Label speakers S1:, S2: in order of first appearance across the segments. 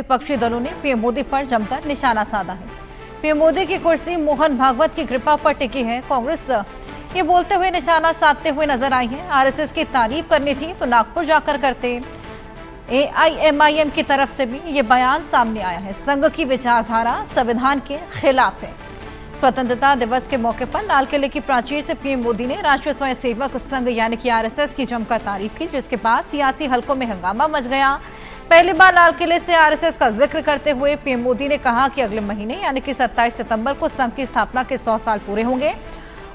S1: विपक्षी दलों ने पीएम मोदी पर जमकर निशाना साधा है। पीएम मोदी की कुर्सी मोहन भागवत की कृपा पर टिकी है। कांग्रेस ये बोलते हुए निशाना साधते हुए नजर आई है। आरएसएस की तारीफ करनी थी तो नागपुर जाकर करते। एआईएमआईएम की तरफ से भी ये बयान सामने आया है। संघ की विचारधारा संविधान के खिलाफ है। स्वतंत्रता दिवस के मौके पर लाल किले की प्राचीर से पीएम मोदी ने राष्ट्रीय स्वयंसेवक संघ यानी कि आरएसएस की जमकर तारीफ की, जिसके बाद सियासी हलकों में हंगामा मच गया। पहली बार लाल किले से आरएसएस का जिक्र करते हुए पीएम मोदी ने कहा कि अगले महीने यानी कि 27 सितंबर को संघ की स्थापना के 100 साल पूरे होंगे।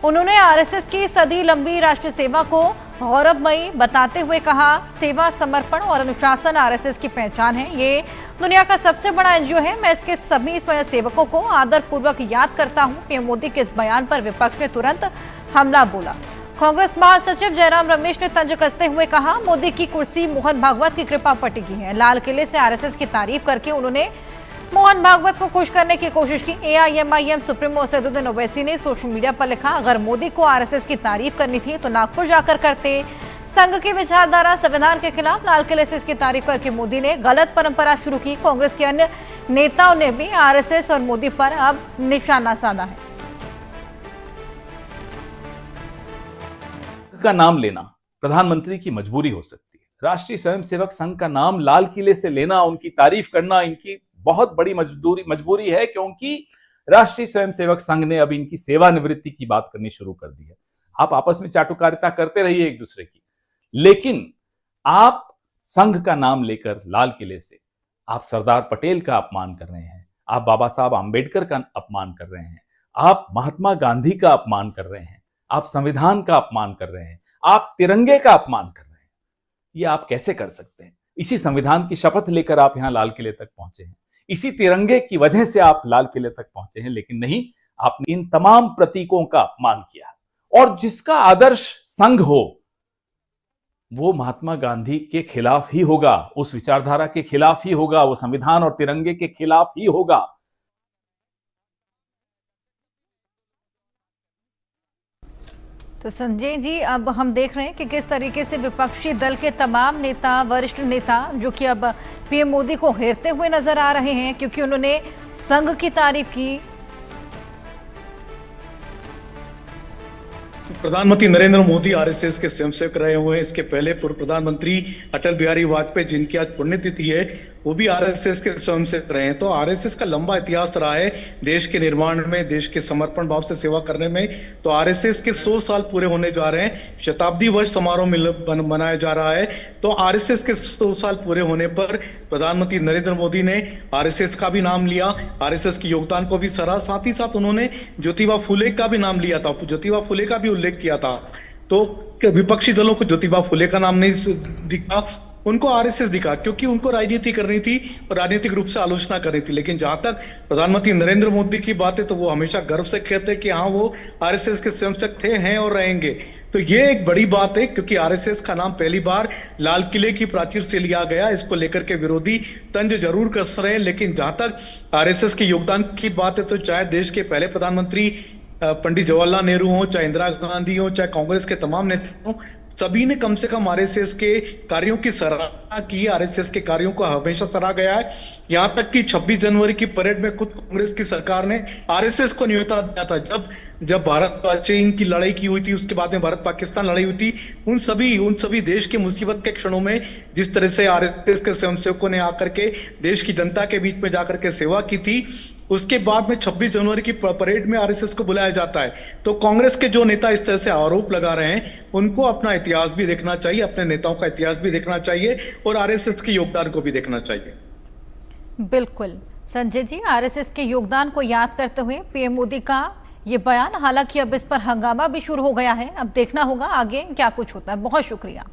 S1: उन्होंने आरएसएस की सदी लंबी राष्ट्रीय सेवा को गौरवमयी बताते हुए कहा, सेवा, समर्पण और अनुशासन आरएसएस की पहचान है। ये दुनिया का सबसे बड़ा एनजीओ है। मैं इसके सभी स्वयंसेवकों को आदरपूर्वक याद करता हूं। पीएम मोदी के इस बयान पर विपक्ष ने तुरंत हमला बोला। कांग्रेस महासचिव जयराम रमेश ने तंज कसते हुए कहा, मोदी की कुर्सी मोहन भागवत की कृपा पर टिकी है। लाल किले से आरएसएस की तारीफ करके उन्होंने मोहन भागवत को खुश करने की कोशिश की। एआईएमआईएम सुप्रीमो असदुद्दीन ओवैसी ने सोशल मीडिया पर लिखा, अगर मोदी को आरएसएस की तारीफ करनी थी तो नागपुर जाकर करते। संघ की विचारधारा संविधान के खिलाफ, लाल किले से इसकी तारीफ करके मोदी ने गलत परंपरा शुरू की। कांग्रेस के अन्य नेताओं ने भी आरएसएस और मोदी पर अब निशाना साधा है।
S2: का नाम लेना प्रधानमंत्री की मजबूरी हो सकती है। राष्ट्रीय स्वयंसेवक संघ का नाम लाल किले से लेना, उनकी तारीफ करना इनकी बहुत बड़ी मजबूरी है, क्योंकि राष्ट्रीय स्वयंसेवक संघ ने अब इनकी सेवानिवृत्ति की बात करनी शुरू कर दी है। आप आपस में चाटुकारिता करते रहिए एक दूसरे की, लेकिन आप संघ का नाम लेकर लाल किले से आप सरदार पटेल का अपमान कर रहे हैं, आप बाबा साहब आंबेडकर का अपमान कर रहे हैं, आप महात्मा गांधी का अपमान कर रहे हैं, आप संविधान का अपमान कर रहे हैं, आप तिरंगे का अपमान कर रहे हैं। ये आप कैसे कर सकते हैं? इसी संविधान की शपथ लेकर आप यहां लाल किले तक पहुंचे हैं, इसी तिरंगे की वजह से आप लाल किले तक पहुंचे हैं, लेकिन नहीं, आपने इन तमाम प्रतीकों का अपमान किया। और जिसका आदर्श संघ हो वो महात्मा गांधी के खिलाफ ही होगा, उस विचारधारा के खिलाफ ही होगा, वो संविधान और तिरंगे के खिलाफ ही होगा।
S1: तो संजय जी, अब हम देख रहे हैं कि किस तरीके से विपक्षी दल के तमाम नेता, वरिष्ठ नेता जो कि अब पीएम मोदी को घेरते हुए नजर आ रहे हैं, क्योंकि उन्होंने संघ की तारीफ की।
S3: प्रधानमंत्री नरेंद्र मोदी आरएसएस के स्वयंसेवक रहे हुए हैं। इसके पहले पूर्व प्रधानमंत्री अटल बिहारी वाजपेयी, जिनकी आज पुण्यतिथि है, वो भी आरएसएस के स्वयंसेवक रहे हैं। तो आरएसएस का लंबा इतिहास रहा है देश के निर्माण में, देश के समर्पण भाव से सेवा करने में। तो आरएसएस के 100 साल पूरे होने जा रहे हैं, शताब्दी वर्ष समारोह मनाया जा रहा है। तो आरएसएस के 100 साल पूरे होने पर प्रधानमंत्री नरेंद्र मोदी ने आरएसएस का भी नाम लिया, आरएसएस के योगदान को भी सराहा, साथ ही साथ उन्होंने ज्योतिबा फुले का भी नाम लिया था, ज्योतिबा फुले का भी उल्लेख किया था। तो विपक्षी दलों को ज्योतिबा फुले का नाम नहीं दिखा, उनको आरएसएस दिखा, क्योंकि उनको राजनीति करनी थी और राजनीतिक रूप से आलोचना करनी थी। लेकिन जहां तक प्रधानमंत्री नरेंद्र मोदी की बात है, तो वो हमेशा गर्व से कहते हैं कि हाँ, वो आरएसएस के स्वयंसेवक थे, हैं और रहेंगे। तो ये एक बड़ी बात है, क्योंकि आरएसएस का नाम पहली बार लाल किले की प्राचीर से लिया गया। इसको लेकर के विरोधी तंज जरूर कस रहे हैं, लेकिन जहां तक आरएसएस के योगदान की बात है, तो चाहे देश के पहले प्रधानमंत्री पंडित जवाहरलाल नेहरू हो, चाहे इंदिरा गांधी हो, चाहे कांग्रेस के तमाम नेता हो, सभी ने कम से कम आरएसएस के कार्यों की सराहना की। आरएसएस के कार्यों को हमेशा सराहा गया है। यहां तक कि 26 जनवरी की परेड में खुद कांग्रेस की सरकार ने आरएसएस को न्योता दिया था। जब भारत चीन की लड़ाई की हुई थी, उसके बाद में भारत पाकिस्तान लड़ाई हुई थी, उन सभी देश के मुसीबत के क्षणों में जिस तरह से आरएसएस के स्वयंसेवकों ने आकर के देश की जनता के बीच में जाकर के सेवा की थी, उसके बाद में 26 जनवरी की परेड में आरएसएस को बुलाया जाता है। तो कांग्रेस के जो नेता इस तरह से आरोप लगा रहे हैं, उनको अपना इतिहास भी देखना चाहिए, अपने नेताओं का इतिहास भी देखना चाहिए और आरएसएस के योगदान को भी देखना चाहिए।
S1: बिल्कुल संजय जी, आरएसएस के योगदान को याद करते हुए पीएम मोदी का ये बयान, हालांकि अब इस पर हंगामा भी शुरू हो गया है। अब देखना होगा आगे क्या कुछ होता है। बहुत शुक्रिया।